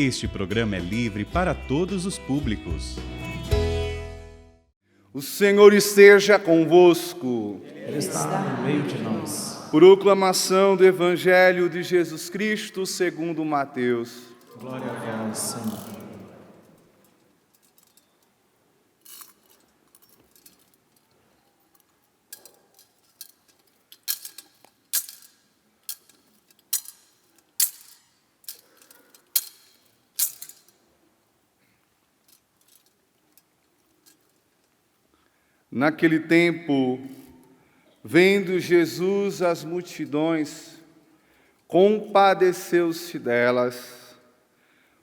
Este programa é livre para todos os públicos. O Senhor esteja convosco. Ele está no meio de nós. Proclamação do Evangelho de Jesus Cristo segundo Mateus. Glória a vós, Senhor. Naquele tempo, vendo Jesus as multidões, compadeceu-se delas,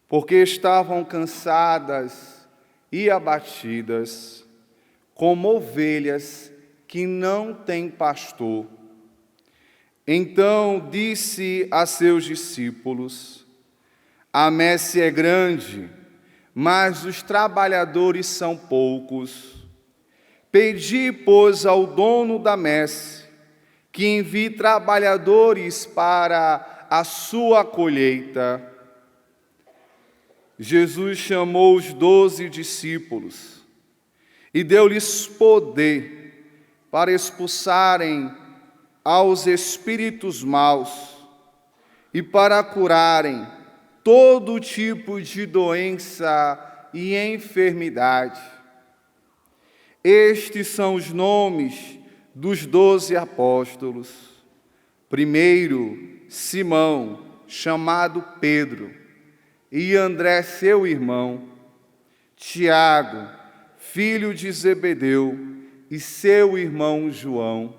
porque estavam cansadas e abatidas, como ovelhas que não têm pastor. Então disse a seus discípulos: a messe é grande, mas os trabalhadores são poucos. Pedi, pois, ao dono da messe que envie trabalhadores para a sua colheita. Jesus chamou os 12 discípulos e deu-lhes poder para expulsarem aos espíritos maus e para curarem todo tipo de doença e enfermidade. Estes são os nomes dos 12 apóstolos. Primeiro, Simão, chamado Pedro, e André, seu irmão. Tiago, filho de Zebedeu, e seu irmão João.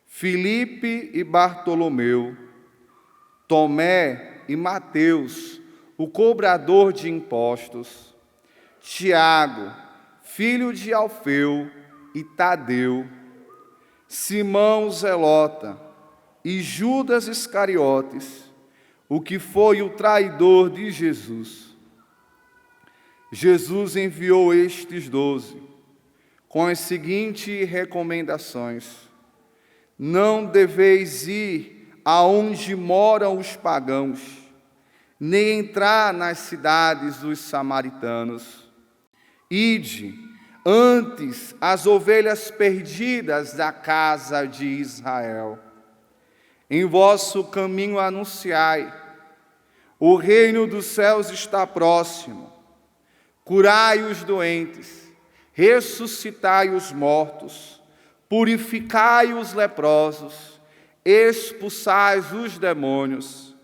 Filipe e Bartolomeu. Tomé e Mateus, o cobrador de impostos. Tiago, filho de Alfeu e Tadeu, Simão Zelota e Judas Iscariotes, o que foi o traidor de Jesus. Jesus enviou estes 12, com as seguintes recomendações: não deveis ir aonde moram os pagãos, nem entrar nas cidades dos samaritanos. Ide antes as ovelhas perdidas da casa de Israel. Em vosso caminho anunciai: o reino dos céus está próximo. Curai os doentes, ressuscitai os mortos, purificai os leprosos, expulsai os demônios.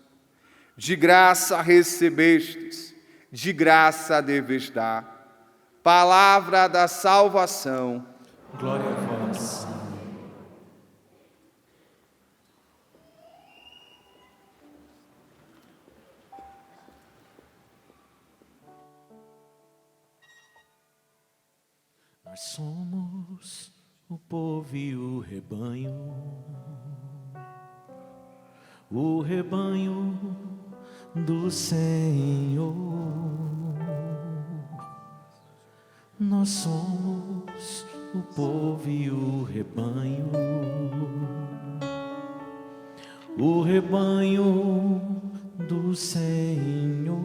De graça recebestes, de graça deveis dar. Palavra da salvação. Glória a vós, Senhor. Nós somos o povo e o rebanho do Senhor. Nós somos o povo e o rebanho do Senhor.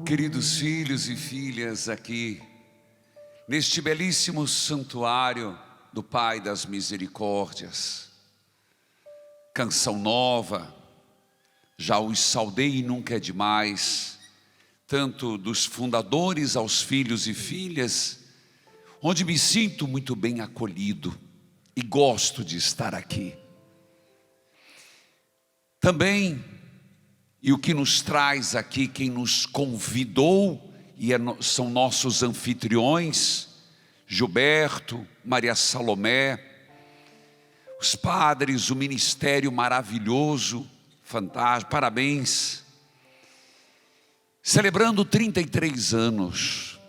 Queridos filhos e filhas, aqui neste belíssimo santuário do Pai das Misericórdias, canção nova, já os saudei e nunca é demais, tanto dos fundadores aos filhos e filhas, onde me sinto muito bem acolhido e gosto de estar aqui. Também, e o que nos traz aqui, quem nos convidou, e são nossos anfitriões, Gilberto, Maria Salomé, os padres, o ministério maravilhoso, fantástico, parabéns. Celebrando 33 anos.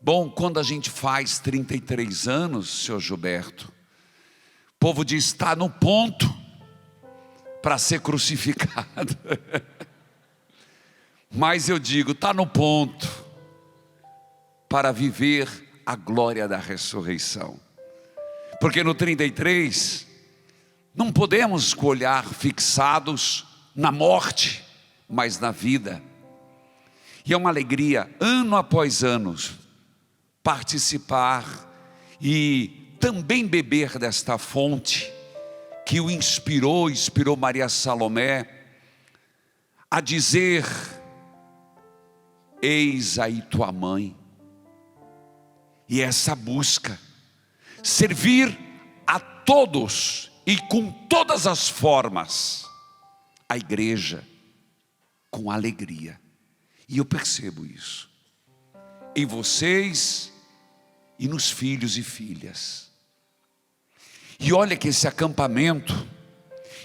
Bom, quando a gente faz 33 anos, senhor Gilberto, o povo diz: está no ponto para ser crucificado. Mas eu digo, está no ponto para viver a glória da ressurreição. Porque no 33, não podemos olhar fixados na morte, mas na vida. E é uma alegria, ano após ano, participar e também beber desta fonte que o inspirou Maria Salomé a dizer: eis aí tua mãe. E essa busca, servir a todos e com todas as formas, a igreja com alegria. E eu percebo isso em vocês e nos filhos e filhas. E olha que esse acampamento,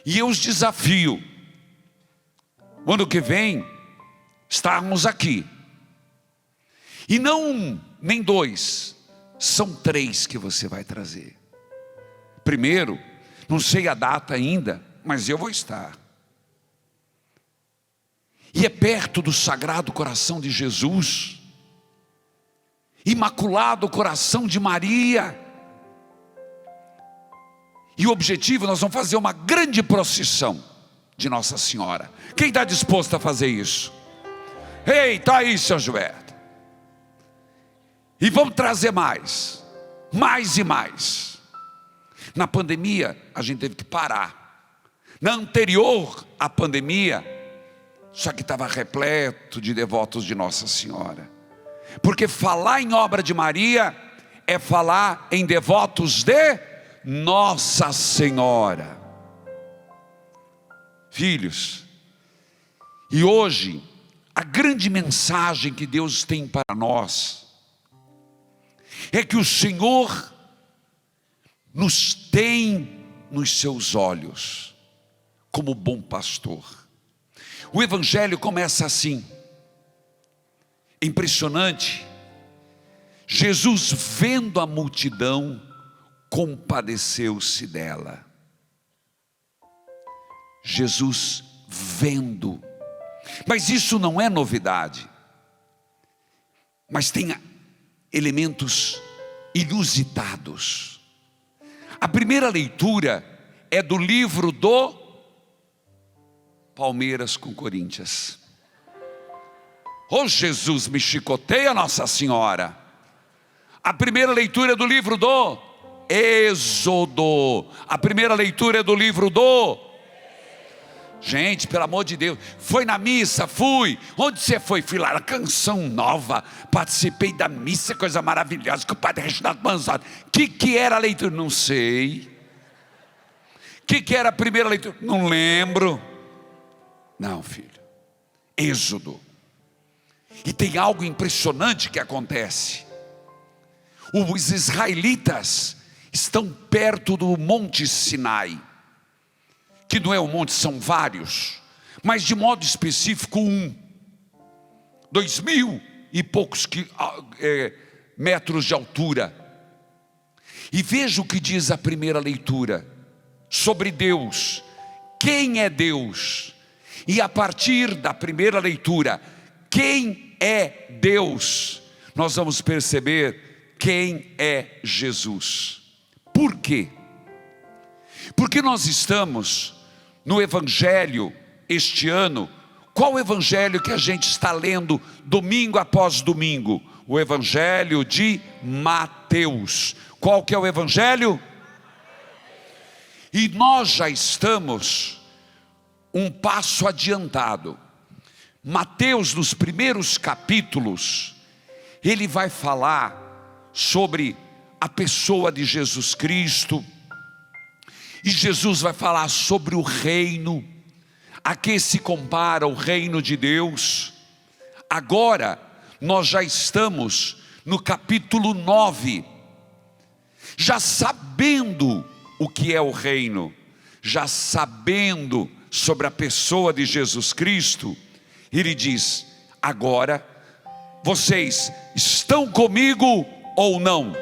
e eu os desafio, o ano que vem, estarmos aqui. E não um, nem dois, são 3 que você vai trazer. Primeiro, não sei a data ainda, mas eu vou estar. E é perto do Sagrado Coração de Jesus, Imaculado Coração de Maria. E o objetivo, nós vamos fazer uma grande procissão de Nossa Senhora. Quem está disposto a fazer isso? Ei, está aí, seu Gilberto. E vamos trazer mais e mais. Na pandemia, a gente teve que parar. Na anterior à pandemia, só que estava repleto de devotos de Nossa Senhora. Porque falar em obra de Maria é falar em devotos de Nossa Senhora. Filhos, e hoje, a grande mensagem que Deus tem para nós é que o Senhor nos tem nos seus olhos como bom pastor. O Evangelho começa assim, impressionante. Jesus, vendo a multidão, compadeceu-se dela. Jesus vendo, mas isso não é novidade, mas tem elementos inusitados. A primeira leitura é do livro do Palmeiras com Corinthians. Oh, Jesus, me chicoteia, Nossa Senhora. A primeira leitura é do livro do Êxodo. A primeira leitura é do livro do... Gente, pelo amor de Deus, foi na missa? Fui. Onde você foi? Fui lá na Canção Nova, participei da missa, coisa maravilhosa, com o padre Reginaldo Manzotti. Que era a leitura? Não sei. Que era a primeira leitura? Não lembro. Não, filho, Êxodo. E tem algo impressionante que acontece. Os israelitas estão perto do Monte Sinai, que não é um monte, são vários, mas de modo específico 2.000 e poucos metros de altura. E veja o que diz a primeira leitura sobre Deus. Quem é Deus? E a partir da primeira leitura, quem é Deus? Nós vamos perceber quem é Jesus. Por quê? Porque nós estamos no Evangelho este ano. Qual Evangelho que a gente está lendo domingo após domingo? O Evangelho de Mateus. Qual que é o Evangelho? E nós já estamos um passo adiantado. Mateus, nos primeiros capítulos, ele vai falar sobre a pessoa de Jesus Cristo. E Jesus vai falar sobre o reino, a que se compara o reino de Deus. Agora, nós já estamos no capítulo 9, já sabendo o que é o reino, já sabendo sobre a pessoa de Jesus Cristo, ele diz: agora, vocês estão comigo ou não?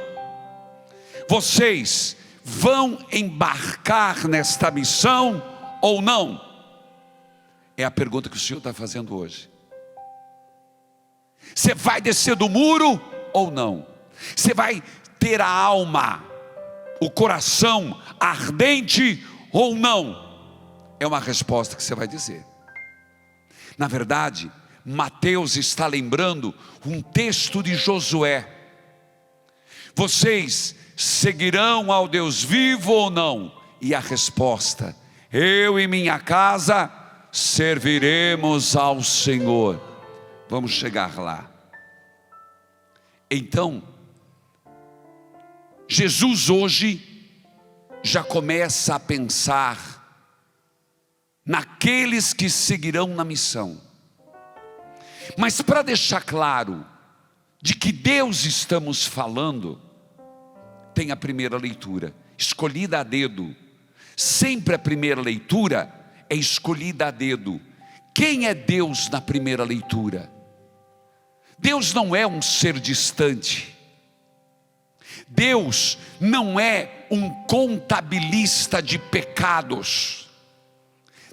Vocês vão embarcar nesta missão ou não? É a pergunta que o Senhor está fazendo hoje. Você vai descer do muro ou não? Você vai ter a alma, o coração ardente ou não? É uma resposta que você vai dizer. Na verdade, Mateus está lembrando um texto de Josué. Vocês seguirão ao Deus vivo ou não? E a resposta: eu e minha casa serviremos ao Senhor. Vamos chegar lá. Então, Jesus hoje já começa a pensar naqueles que seguirão na missão. Mas para deixar claro de que Deus estamos falando, tem a primeira leitura, escolhida a dedo. Sempre a primeira leitura é escolhida a dedo. Quem é Deus na primeira leitura? Deus não é um ser distante. Deus não é um contabilista de pecados.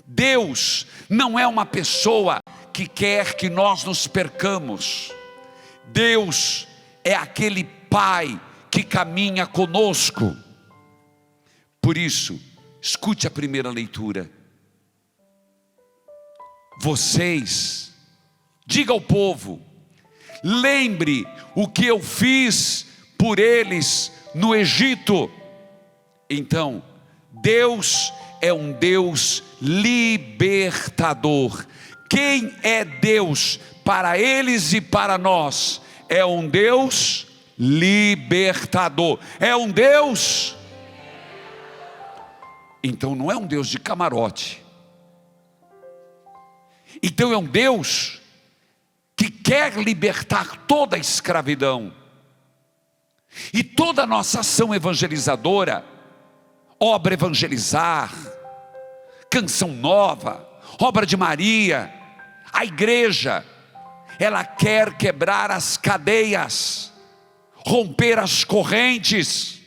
Deus não é uma pessoa que quer que nós nos percamos. Deus é aquele Pai que caminha conosco. Por isso, escute a primeira leitura. Vocês, diga ao povo, lembre o que eu fiz por eles no Egito. Então, Deus é um Deus libertador. Quem é Deus para eles e para nós? É um Deus libertador. É um Deus. Então não é um Deus de camarote. Então é um Deus que quer libertar toda a escravidão. E toda a nossa ação evangelizadora, obra evangelizar, canção nova, obra de Maria, a igreja, ela quer quebrar as cadeias, romper as correntes,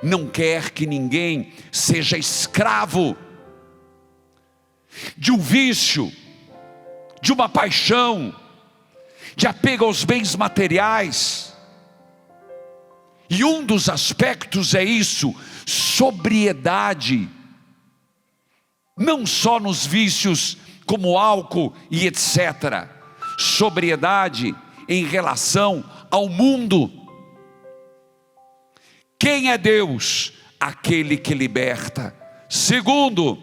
não quer que ninguém seja escravo de um vício, de uma paixão, de apego aos bens materiais. E um dos aspectos é isso, sobriedade, não só nos vícios como álcool e etc. Sobriedade em relação ao mundo. Quem é Deus? Aquele que liberta. Segundo,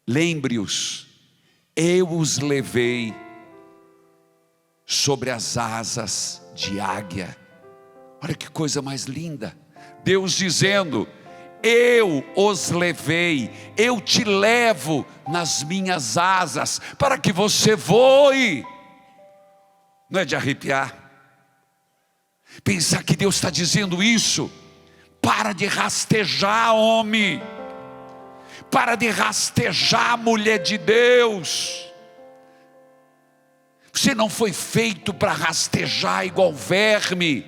lembre-os, eu os levei sobre as asas de águia. Olha que coisa mais linda, Deus dizendo, eu os levei, eu te levo nas minhas asas, para que você voe. Não é de arrepiar? Pensar que Deus está dizendo isso. Para de rastejar, homem. Para de rastejar, mulher de Deus. Você não foi feito para rastejar igual verme.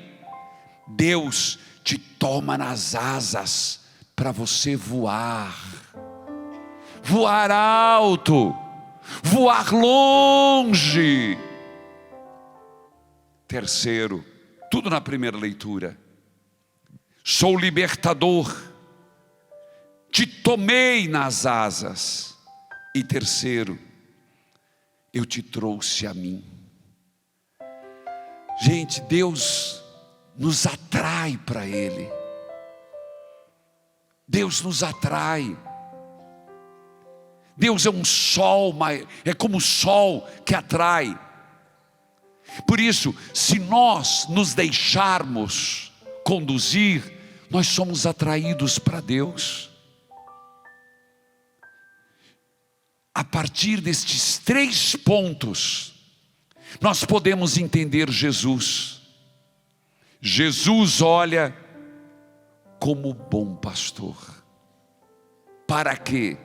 Deus te toma nas asas para você voar. Voar alto. Voar longe. Terceiro, tudo na primeira leitura. Sou libertador. Te tomei nas asas. E terceiro, eu te trouxe a mim. Gente, Deus nos atrai para Ele. Deus nos atrai. Deus é um sol, é como o sol que atrai. Por isso, se nós nos deixarmos conduzir, nós somos atraídos para Deus. A partir destes 3 pontos, nós podemos entender Jesus. Jesus olha como bom pastor. Para quê?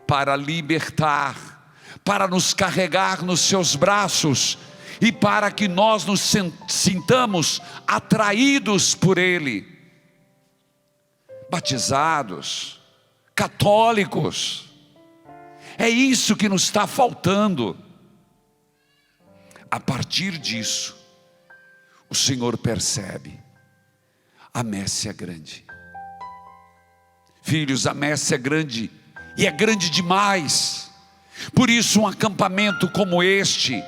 Para libertar, para nos carregar nos seus braços e para que nós nos sintamos atraídos por Ele. Batizados, católicos, é isso que nos está faltando. A partir disso, o Senhor percebe, a messe é grande. Filhos, a messe é grande, e é grande demais. Por isso um acampamento como este,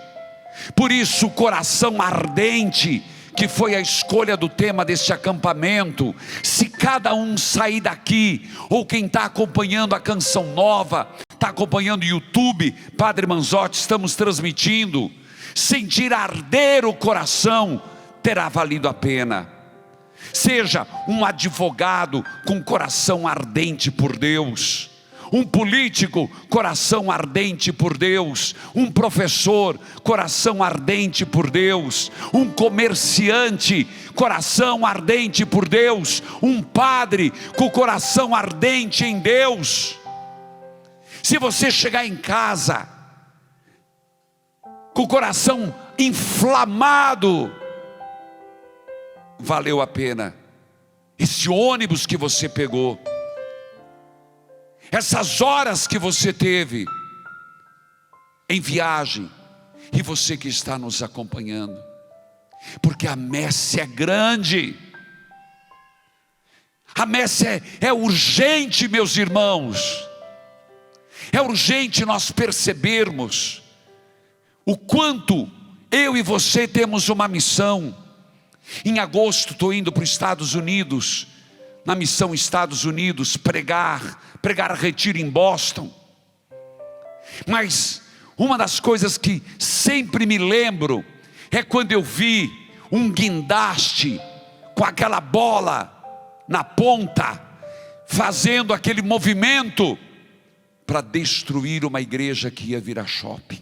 por isso o coração ardente, que foi a escolha do tema deste acampamento. Se cada um sair daqui, ou quem está acompanhando a Canção Nova, está acompanhando o YouTube, Padre Manzotti, estamos transmitindo, sentir arder o coração, terá valido a pena. Seja um advogado com coração ardente por Deus, um político, coração ardente por Deus, um professor, coração ardente por Deus, um comerciante, coração ardente por Deus, um padre com coração ardente em Deus. Se você chegar em casa com o coração inflamado, valeu a pena esse ônibus que você pegou, essas horas que você teve em viagem, e você que está nos acompanhando, porque a messe é grande, a messe é urgente, meus irmãos. É urgente nós percebermos o quanto eu e você temos uma missão. Em agosto estou indo para os Estados Unidos, na missão Estados Unidos, pregar retiro em Boston. Mas uma das coisas que sempre me lembro é quando eu vi um guindaste com aquela bola na ponta, fazendo aquele movimento para destruir uma igreja que ia virar shopping.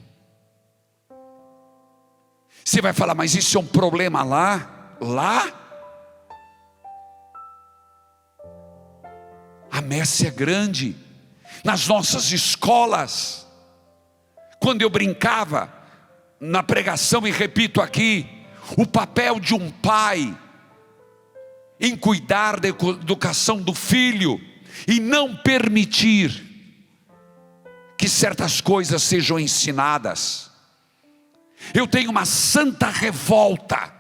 Você vai falar, mas isso é um problema lá? A messe é grande. Nas nossas escolas, quando eu brincava na pregação, e repito aqui, o papel de um pai em cuidar da educação do filho e não permitir que certas coisas sejam ensinadas. Eu tenho uma santa revolta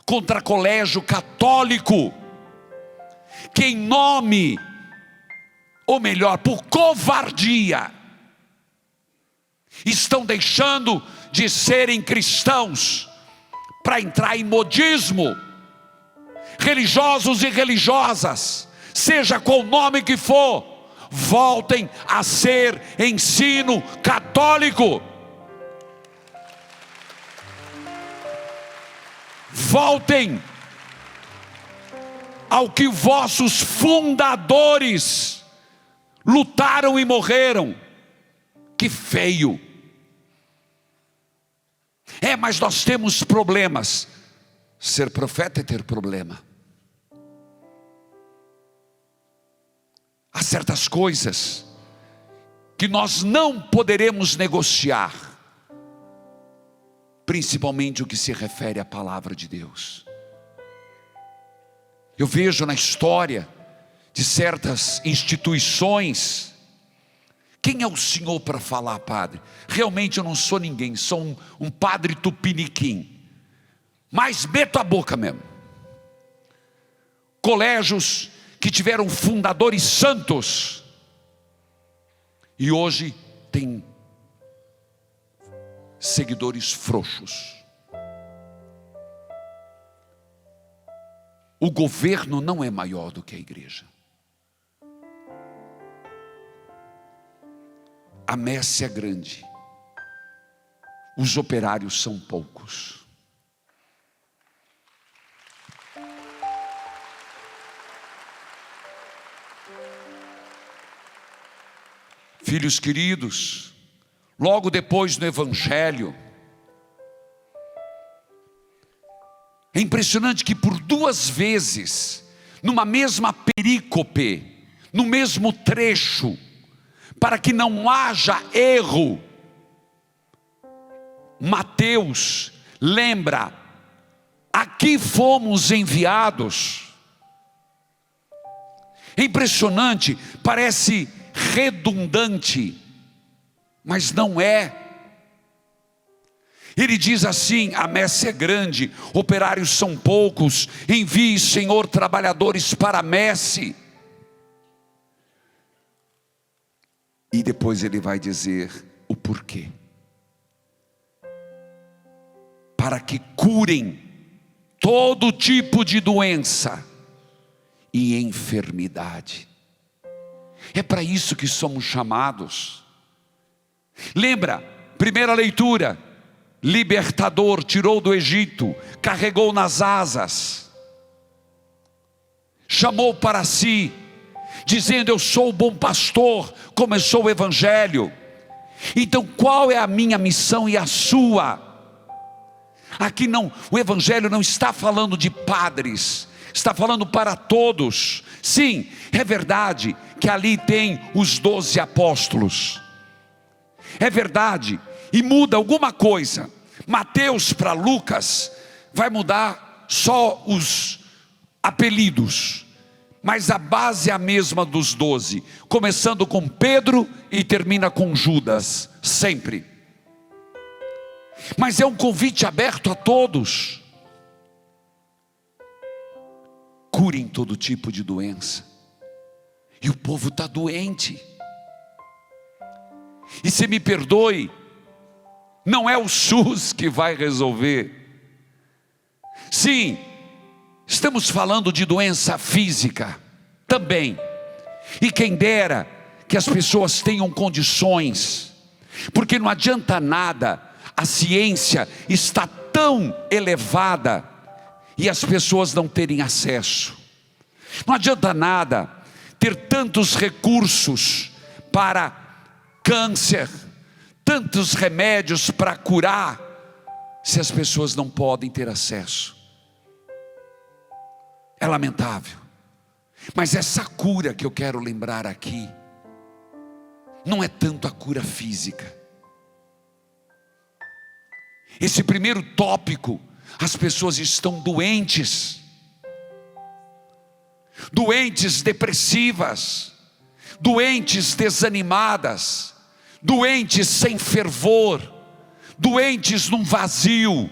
contra colégio católico, que em nome, ou melhor, por covardia, estão deixando de serem cristãos para entrar em modismo. Religiosos e religiosas, seja qual nome que for, voltem a ser ensino católico. Voltem ao que vossos fundadores lutaram e morreram. Que feio. Mas nós temos problemas. Ser profeta é ter problema. Há certas coisas que nós não poderemos negociar, principalmente o que se refere à palavra de Deus. Eu vejo na história de certas instituições. Quem é o senhor para falar, padre? Realmente eu não sou ninguém, sou um padre tupiniquim, mas meto a boca mesmo. Colégios que tiveram fundadores santos e hoje tem seguidores frouxos. O governo não é maior do que a igreja. A messe é grande, os operários são poucos. Filhos queridos, logo depois no Evangelho, é impressionante que por 2 vezes, numa mesma perícope, no mesmo trecho, para que não haja erro, Mateus lembra: aqui fomos enviados. É impressionante, parece redundante, mas não é. Ele diz assim: a messe é grande, operários são poucos, envie, Senhor, trabalhadores para a messe. E depois ele vai dizer: o por quê? Para que curem todo tipo de doença e enfermidade. É para isso que somos chamados. Lembra, primeira leitura, libertador, tirou do Egito, carregou nas asas, chamou para si, dizendo: eu sou o bom pastor, começou o evangelho. Então qual é a minha missão e a sua? Aqui não, o evangelho não está falando de padres, está falando para todos. Sim, é verdade que ali tem os 12 apóstolos, é verdade, e muda alguma coisa. Mateus para Lucas vai mudar só os apelidos, mas a base é a mesma dos 12, começando com Pedro e termina com Judas, sempre. Mas é um convite aberto a todos. Curem todo tipo de doença. E o povo está doente. E se me perdoe, não é o SUS que vai resolver. Sim, estamos falando de doença física também. E quem dera que as pessoas tenham condições, porque não adianta nada. A ciência está tão elevada e as pessoas não terem acesso. Não adianta nada ter tantos recursos para câncer, tantos remédios para curar, se as pessoas não podem ter acesso. É lamentável. Mas essa cura que eu quero lembrar aqui, não é tanto a cura física. Esse primeiro tópico, as pessoas estão doentes, doentes depressivas, doentes desanimadas, doentes sem fervor, doentes num vazio,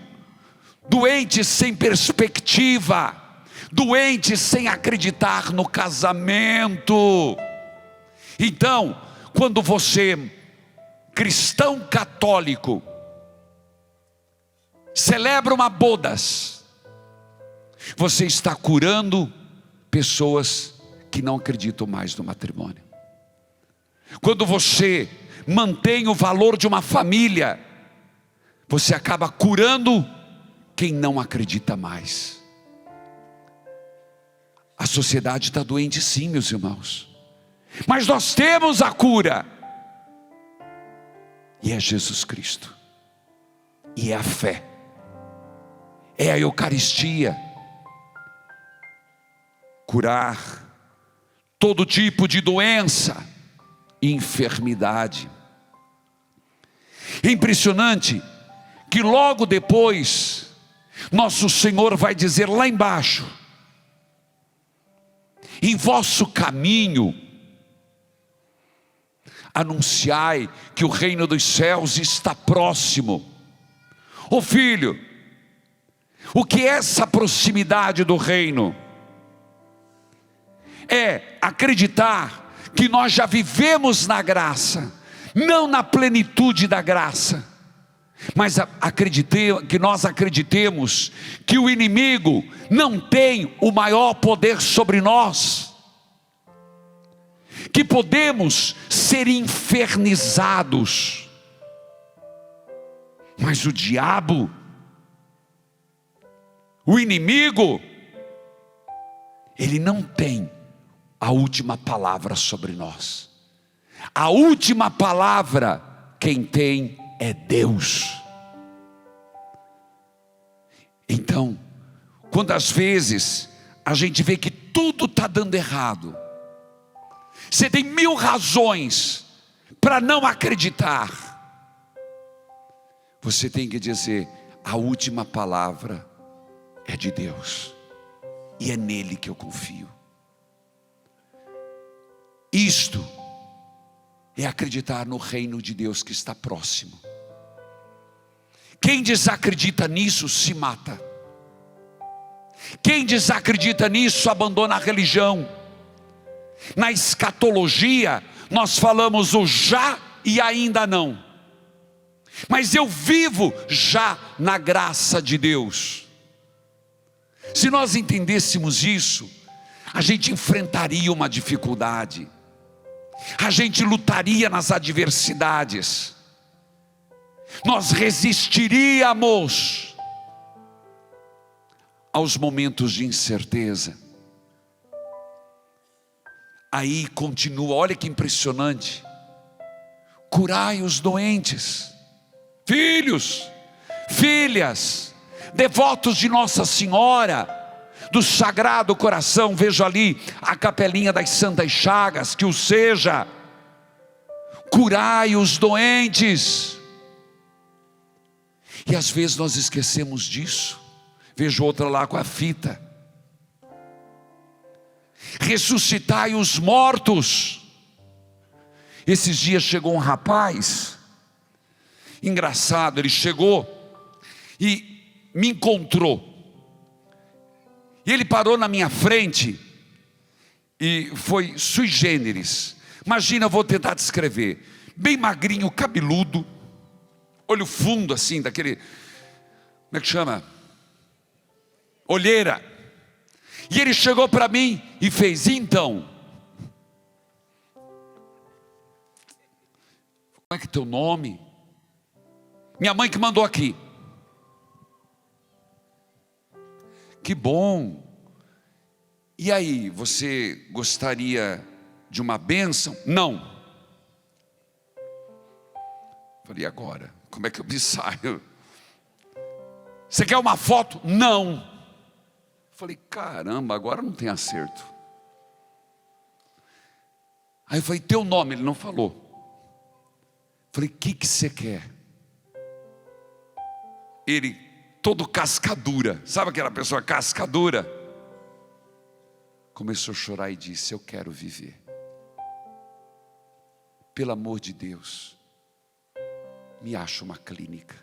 doentes sem perspectiva, doentes sem acreditar no casamento. Então, quando você, cristão católico, celebra uma bodas, você está curando pessoas que não acreditam mais no matrimônio. Quando você mantém o valor de uma família, você acaba curando quem não acredita mais. A sociedade está doente sim, meus irmãos, mas nós temos a cura, e é Jesus Cristo, e é a fé, é a Eucaristia. Curar todo tipo de doença e enfermidade. É impressionante que logo depois nosso Senhor vai dizer lá embaixo: em vosso caminho anunciai que o reino dos céus está próximo. Ô filho, o que é essa proximidade do reino? É acreditar que nós já vivemos na graça, não na plenitude da graça, mas que nós acreditemos que o inimigo não tem o maior poder sobre nós, que podemos ser infernizados, mas o diabo, o inimigo, ele não tem a última palavra sobre nós. A última palavra quem tem é Deus. Então, quando às vezes a gente vê que tudo está dando errado, você tem 1000 razões para não acreditar, você tem que dizer: a última palavra é de Deus, e é nele que eu confio. Isto é acreditar no reino de Deus que está próximo. Quem desacredita nisso se mata. Quem desacredita nisso abandona a religião. Na escatologia nós falamos o já e ainda não. mas eu vivo já na graça de Deus. Se nós entendêssemos isso, a gente enfrentaria uma dificuldade, a gente lutaria nas adversidades, nós resistiríamos aos momentos de incerteza. Aí continua, olha que impressionante: curai os doentes, filhos, filhas, devotos de Nossa Senhora do Sagrado Coração. Vejo ali a capelinha das Santas Chagas, que o seja. Curai os doentes. E às vezes nós esquecemos disso. Vejo outra lá com a fita: ressuscitai os mortos. Esses dias chegou um rapaz, engraçado, ele chegou e me encontrou. E ele parou na minha frente e foi sui generis. Imagina, eu vou tentar descrever: bem magrinho, cabeludo, olho fundo assim, daquele, como é que chama? Olheira. E ele chegou para mim e fez: então, como é que é teu nome? Minha mãe que mandou aqui. Que bom. E aí, você gostaria de uma bênção? Não. Falei: agora, como é que eu me saio? Você quer uma foto? Não. Falei: caramba, agora não tem acerto. Aí eu falei: teu nome? Ele não falou. Falei: o que você quer? Ele, todo cascadura, sabe aquela pessoa cascadura? Começou a chorar e disse: eu quero viver. Pelo amor de Deus, me acha uma clínica.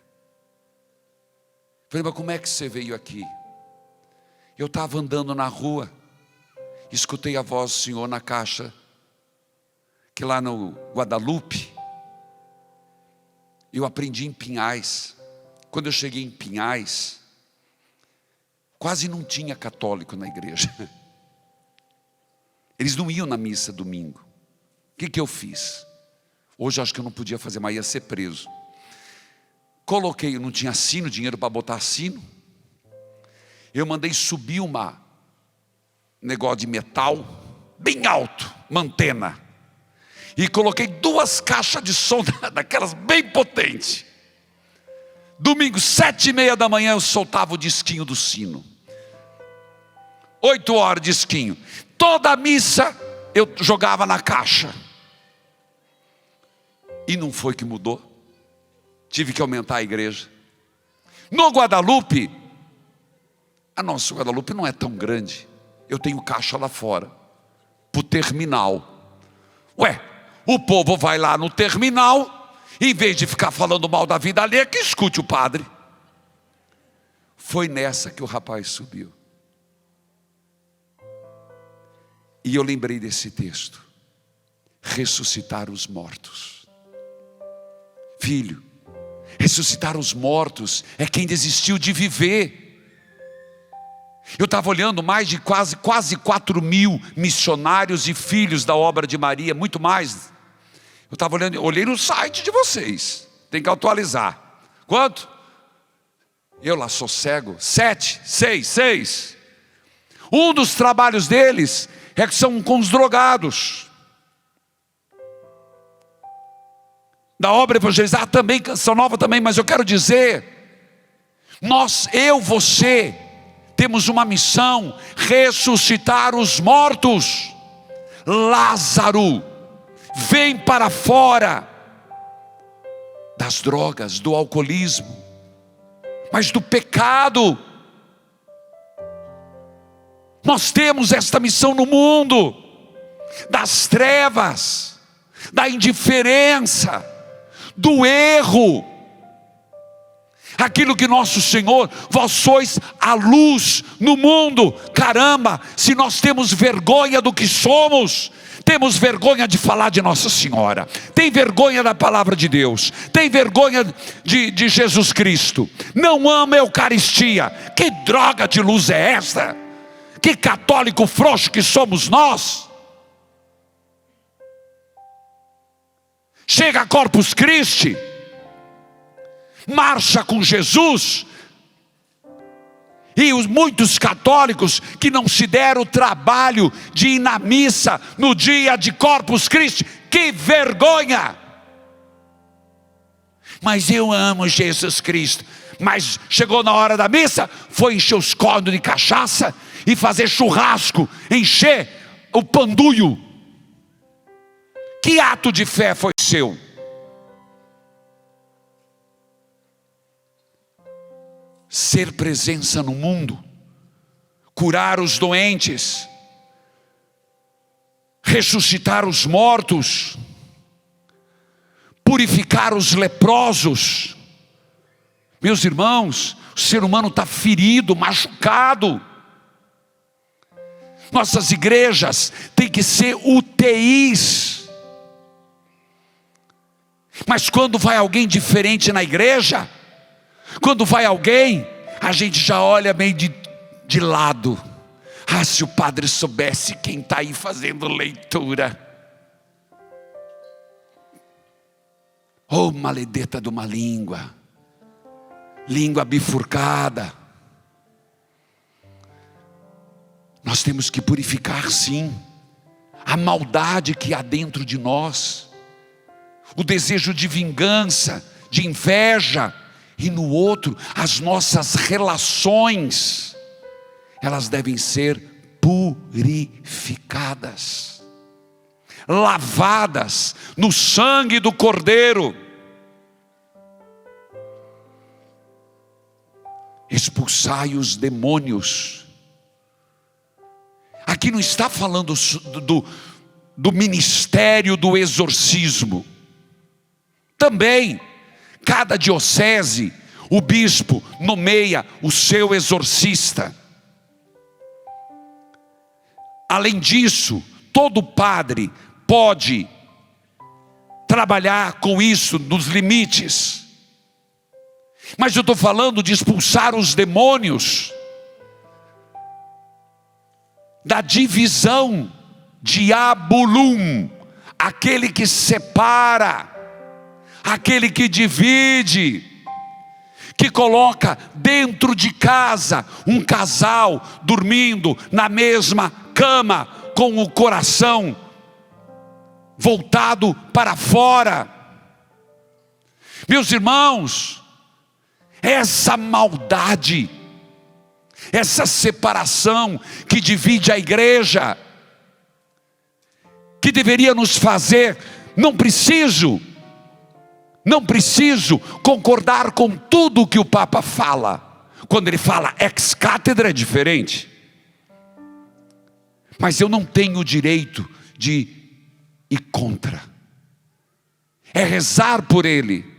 Falei: mas como é que você veio aqui? Eu estava andando na rua, escutei a voz do Senhor na caixa, que lá no Guadalupe, eu aprendi em Pinhais. Quando eu cheguei em Pinhais, quase não tinha católico na igreja. Eles não iam na missa domingo. O que eu fiz? Hoje acho que eu não podia fazer, mas ia ser preso. Coloquei, não tinha sino, dinheiro para botar sino. Eu mandei subir uma negócio de metal bem alto, uma antena, e coloquei 2 caixas de som daquelas bem potentes. Domingo, 7:30 da manhã, eu soltava o disquinho do sino. 8 horas disquinho. Toda a missa eu jogava na caixa. E não foi que mudou. Tive que aumentar a igreja. No Guadalupe, a nossa Guadalupe não é tão grande. Eu tenho caixa lá fora, pro terminal. Ué, o povo vai lá no terminal, em vez de ficar falando mal da vida alheia, que escute o padre. Foi nessa que o rapaz subiu. E eu lembrei desse texto: ressuscitar os mortos. Filho, ressuscitar os mortos é quem desistiu de viver. Eu estava olhando mais de quase 4.000 missionários e filhos da obra de Maria, muito mais. Eu estava olhando, olhei no site de vocês, tem que atualizar. Quanto? Eu lá sou cego. 7, 6. Um dos trabalhos deles é que são com os drogados. Da obra evangelizar também, Canção Nova também, mas eu quero dizer, você, temos uma missão: ressuscitar os mortos. Lázaro, vem para fora das drogas, do alcoolismo, mas do pecado. Nós temos esta missão no mundo, das trevas, da indiferença, do erro. Aquilo que nosso Senhor: vós sois a luz no mundo. Caramba, se nós temos vergonha do que somos, temos vergonha de falar de Nossa Senhora, tem vergonha da palavra de Deus, tem vergonha de Jesus Cristo, não ama a Eucaristia. Que droga de luz é essa? Que católico frouxo que somos nós. Chega a Corpus Christi, marcha com Jesus, e os muitos católicos que não se deram o trabalho de ir na missa no dia de Corpus Christi, que vergonha! Mas eu amo Jesus Cristo. Mas chegou na hora da missa, foi encher os cornos de cachaça e fazer churrasco, encher o panduio. Que ato de fé foi seu? Ser presença no mundo, curar os doentes, ressuscitar os mortos, purificar os leprosos. Meus irmãos, o ser humano está ferido, machucado. Nossas igrejas têm que ser UTIs. Mas quando vai alguém diferente na igreja, quando vai alguém, a gente já olha meio de lado. Ah, se o padre soubesse quem está aí fazendo leitura. Oh, maledeta de uma língua bifurcada. Nós temos que purificar, sim, a maldade que há dentro de nós, o desejo de vingança, de inveja, e no outro, as nossas relações, elas devem ser purificadas, lavadas no sangue do Cordeiro. Expulsai os demônios. Aqui não está falando do ministério do exorcismo. Também, cada diocese, o bispo nomeia o seu exorcista. Além disso, todo padre pode trabalhar com isso nos limites. Mas eu estou falando de expulsar os demônios da divisão, diabolum, aquele que separa, aquele que divide, que coloca dentro de casa um casal dormindo na mesma cama, com o coração voltado para fora. Meus irmãos, essa maldade, essa separação que divide a igreja, que deveria nos fazer, não preciso concordar com tudo que o Papa fala. Quando ele fala ex cátedra é diferente. Mas eu não tenho o direito de ir contra. É rezar por ele.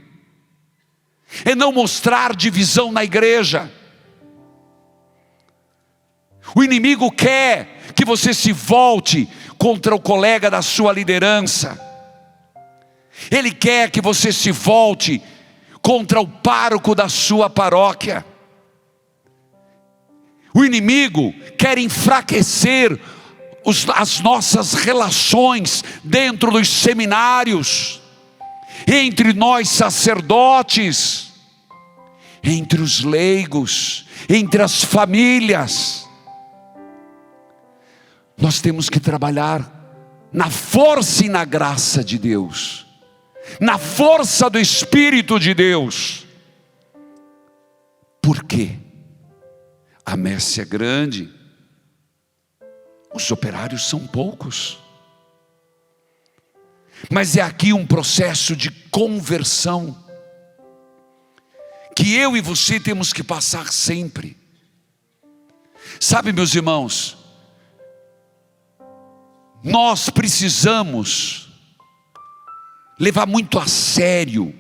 É não mostrar divisão na igreja. O inimigo quer que você se volte contra o colega da sua liderança. Ele quer que você se volte contra o pároco da sua paróquia. O inimigo quer enfraquecer as nossas relações dentro dos seminários, entre nós sacerdotes, entre os leigos, entre as famílias. Nós temos que trabalhar na força e na graça de Deus, na força do Espírito de Deus. Por quê? A messe é grande, os operários são poucos. Mas é aqui um processo de conversão, que eu e você temos que passar sempre. Sabe, meus irmãos, nós precisamos levar muito a sério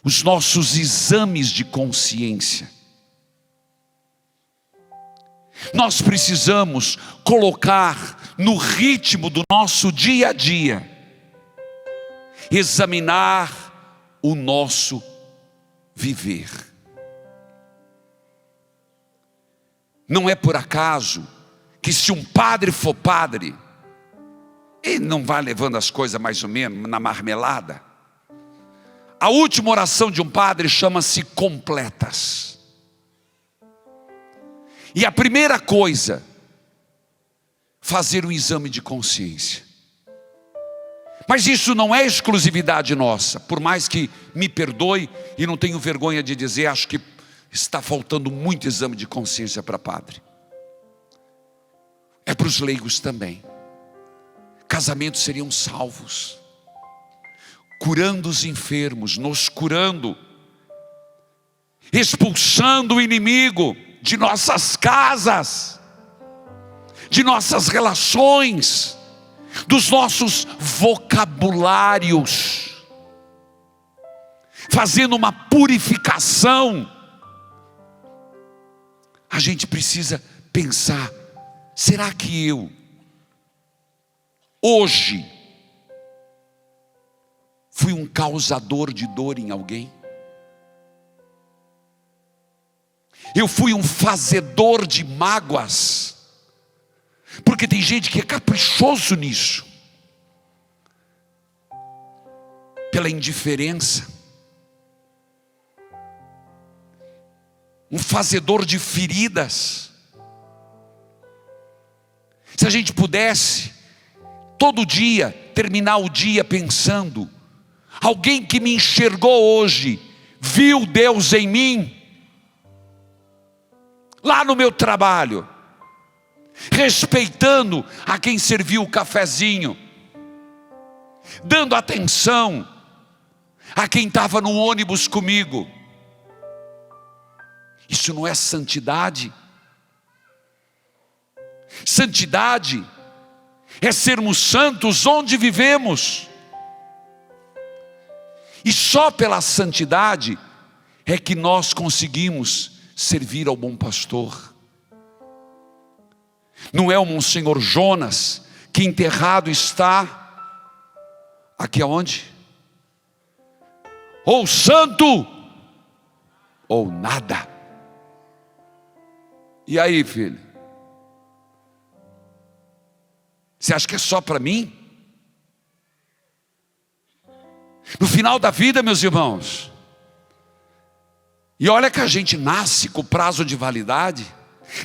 os nossos exames de consciência. Nós precisamos colocar no ritmo do nosso dia a dia, examinar o nosso viver. Não é por acaso que se um padre for padre, ele não vai levando as coisas mais ou menos na marmelada. A última oração de um padre chama-se completas. E a primeira coisa, fazer um exame de consciência. Mas isso não é exclusividade nossa, por mais que me perdoe e não tenho vergonha de dizer, acho que está faltando muito exame de consciência para padre. É para os leigos também. Casamentos seriam salvos, curando os enfermos, nos curando, expulsando o inimigo de nossas casas, de nossas relações, dos nossos vocabulários, fazendo uma purificação. A gente precisa pensar, será que eu, hoje, fui um causador de dor em alguém? Eu fui um fazedor de mágoas? Porque tem gente que é caprichoso nisso, pela indiferença. Um fazedor de feridas. Se a gente pudesse todo dia terminar o dia pensando, alguém que me enxergou hoje, viu Deus em mim, lá no meu trabalho, respeitando a quem serviu o cafezinho, dando atenção a quem estava no ônibus comigo. Isso não é santidade? Santidade é sermos santos onde vivemos. E só pela santidade é que nós conseguimos servir ao bom pastor. Não é o Monsenhor Jonas que enterrado está aqui aonde? Ou santo ou nada. E aí, filho? Você acha que é só para mim? No final da vida, meus irmãos, e olha que a gente nasce com prazo de validade.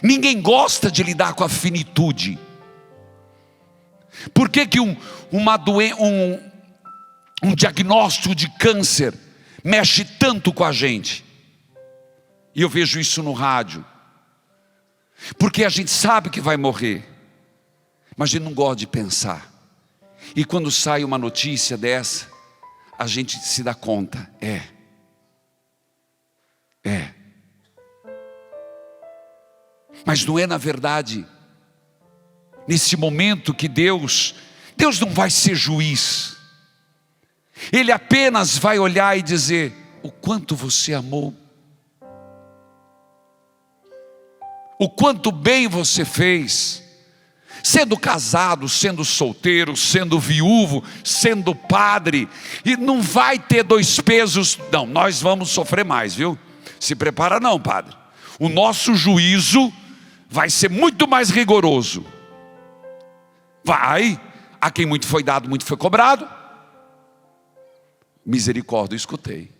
Ninguém gosta de lidar com a finitude. Por que um diagnóstico de câncer mexe tanto com a gente? E eu vejo isso no rádio. Porque a gente sabe que vai morrer, mas a gente não gosta de pensar. E quando sai uma notícia dessa, a gente se dá conta, mas não é na verdade, nesse momento que Deus não vai ser juiz. Ele apenas vai olhar e dizer, o quanto você amou, o quanto bem você fez, sendo casado, sendo solteiro, sendo viúvo, sendo padre. E não vai ter dois pesos. Não, nós vamos sofrer mais, viu? Se prepara não, padre. O nosso juízo vai ser muito mais rigoroso. Vai, a quem muito foi dado, muito foi cobrado. Misericórdia, eu escutei.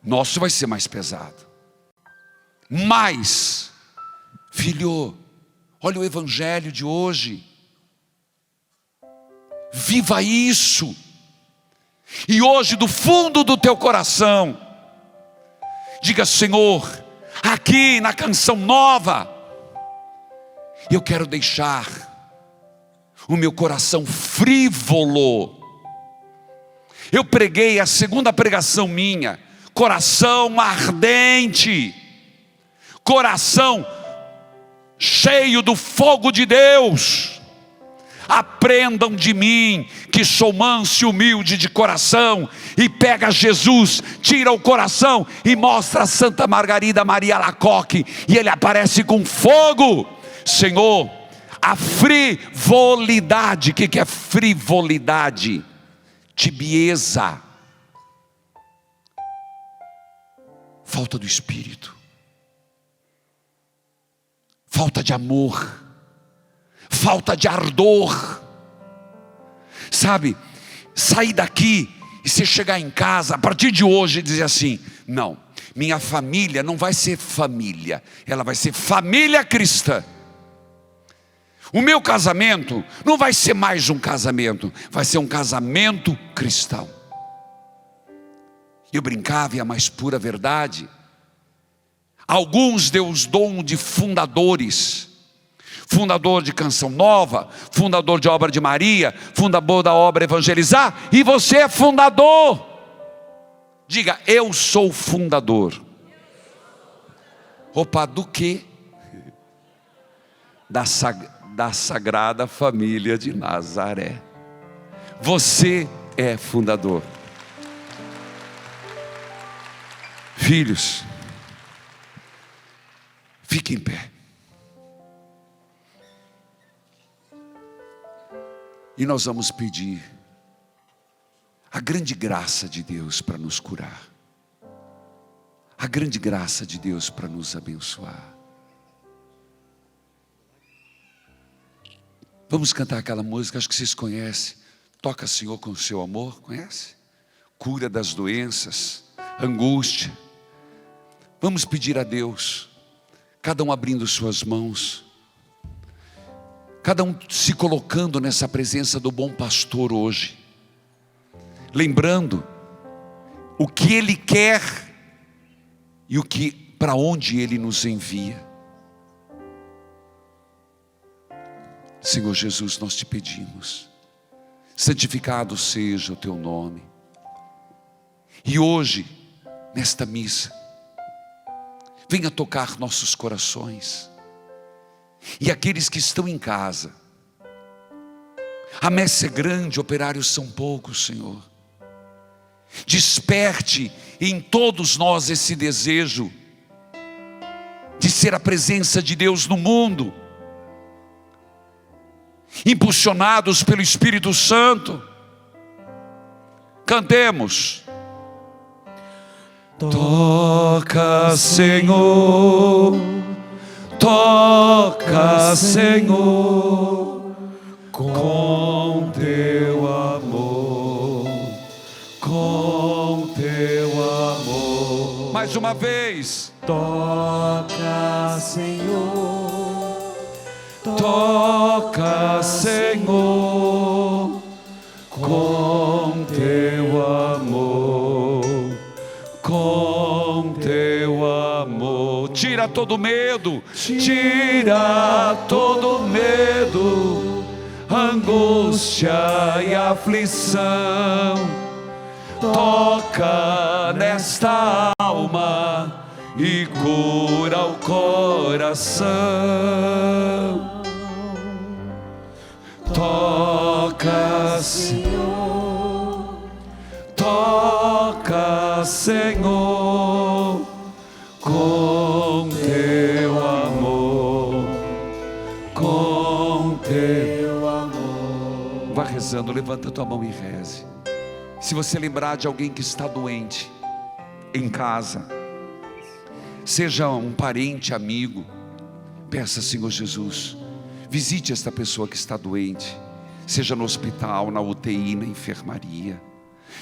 Nosso vai ser mais pesado. Mas, filho, olha o evangelho de hoje. Viva isso. E hoje, do fundo do teu coração, diga, Senhor, aqui na canção nova, eu quero deixar o meu coração frívolo. Eu preguei a segunda pregação minha, coração ardente, coração cheio do fogo de Deus. aprendam de mim, que sou manso e humilde de coração. E pega Jesus, tira o coração e mostra a Santa Margarida Maria Alacoque, e ele aparece com fogo. Senhor, a frivolidade, o que é frivolidade? Tibieza, falta do Espírito, falta de amor, falta de ardor. Sabe, sair daqui e você chegar em casa, a partir de hoje, dizer assim: não, minha família não vai ser família, ela vai ser família cristã. O meu casamento não vai ser mais um casamento, vai ser um casamento cristão. Eu brincava, e a mais pura verdade, alguns Deus dom de fundadores, fundador de Canção Nova, fundador de Obra de Maria, fundador da obra Evangelizar, e você é fundador. Diga: eu sou fundador. Opa, do quê? Da Sagrada Família de Nazaré. Você é fundador. Filhos, fiquem em pé. E nós vamos pedir a grande graça de Deus para nos curar, a grande graça de Deus para nos abençoar. Vamos cantar aquela música, acho que vocês conhecem. Toca, Senhor, com o seu amor, conhece? Cura das doenças, angústia. Vamos pedir a Deus, cada um abrindo suas mãos, cada um se colocando nessa presença do bom pastor hoje, lembrando o que Ele quer e para onde Ele nos envia. Senhor Jesus, nós te pedimos, santificado seja o teu nome. E hoje, nesta missa, venha tocar nossos corações. E aqueles que estão em casa, a messe é grande, operários são poucos, Senhor. Desperte em todos nós esse desejo de ser a presença de Deus no mundo, impulsionados pelo Espírito Santo. Cantemos. Toca, Senhor, toca, Senhor, com teu amor, com teu amor. Mais uma vez. Toca, Senhor, toca, Senhor, com teu amor, com teu amor. Tira todo medo, tira todo medo, angústia e aflição. Toca nesta alma e cura o coração. Toca, Senhor, toca, Senhor, com teu amor, com teu amor. Vá rezando, levanta tua mão e reze. Se você lembrar de alguém que está doente em casa, seja um parente, amigo, peça, Senhor Jesus, visite esta pessoa que está doente, seja no hospital, na UTI, na enfermaria.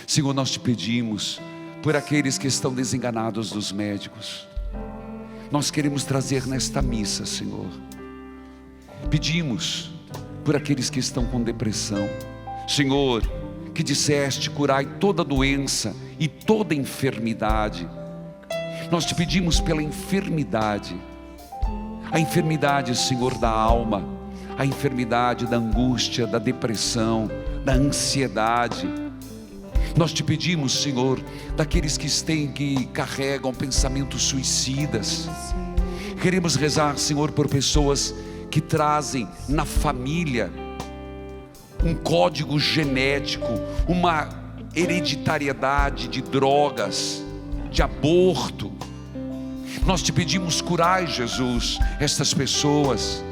Senhor, nós te pedimos por aqueles que estão desenganados dos médicos. Nós queremos trazer nesta missa, Senhor. Pedimos por aqueles que estão com depressão. Senhor, que disseste curai toda doença e toda enfermidade. Nós te pedimos pela enfermidade, a enfermidade, Senhor, da alma, a enfermidade da angústia, da depressão, da ansiedade. Nós te pedimos, Senhor, daqueles que carregam pensamentos suicidas. Queremos rezar, Senhor, por pessoas que trazem na família um código genético, uma hereditariedade de drogas, de aborto. Nós te pedimos, curai, Jesus, estas pessoas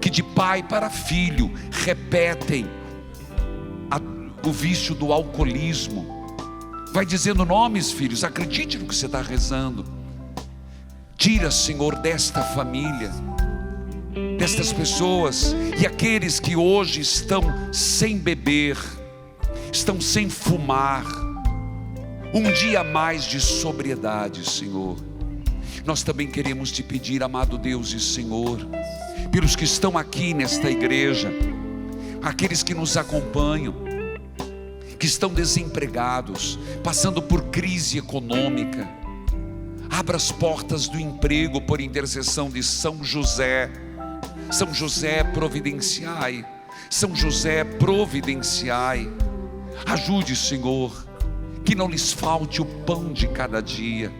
que de pai para filho repetem o vício do alcoolismo. Vai dizendo nomes, filhos, acredite no que você está rezando. Tira, Senhor, desta família, destas pessoas, e aqueles que hoje estão sem beber, estão sem fumar, um dia a mais de sobriedade, Senhor. Nós também queremos te pedir, amado Deus e Senhor, pelos que estão aqui nesta igreja, aqueles que nos acompanham, que estão desempregados, passando por crise econômica. Abra as portas do emprego por intercessão de São José. São José, providenciai. São José, providenciai. Ajude, Senhor, que não lhes falte o pão de cada dia.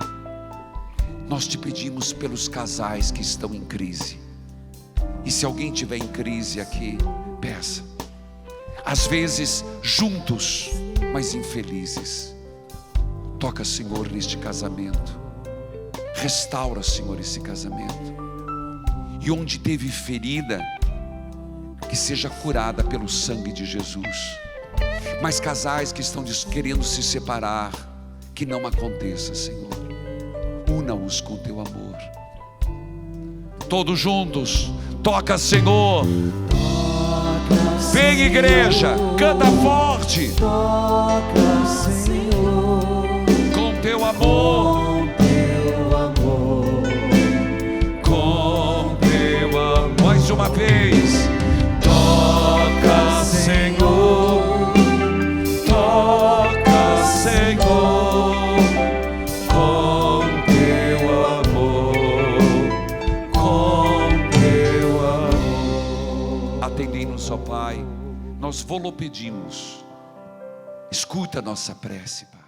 Nós te pedimos pelos casais que estão em crise. E se alguém tiver em crise aqui, peça. Às vezes juntos, mas infelizes. Toca, Senhor, neste casamento. Restaura, Senhor, esse casamento. E onde teve ferida, que seja curada pelo sangue de Jesus. Mas casais que estão querendo se separar, que não aconteça, Senhor. Una-os com teu amor. Todos juntos, toca, Senhor. Vem, igreja, canta forte. Toca, Senhor, com teu amor. com teu amor. Mais uma vez. Toca, Senhor. Toca, Senhor. Com teu amor. Com teu amor. Atendei-nos, ó Pai. Nós vos pedimos. Escuta a nossa prece, Pai.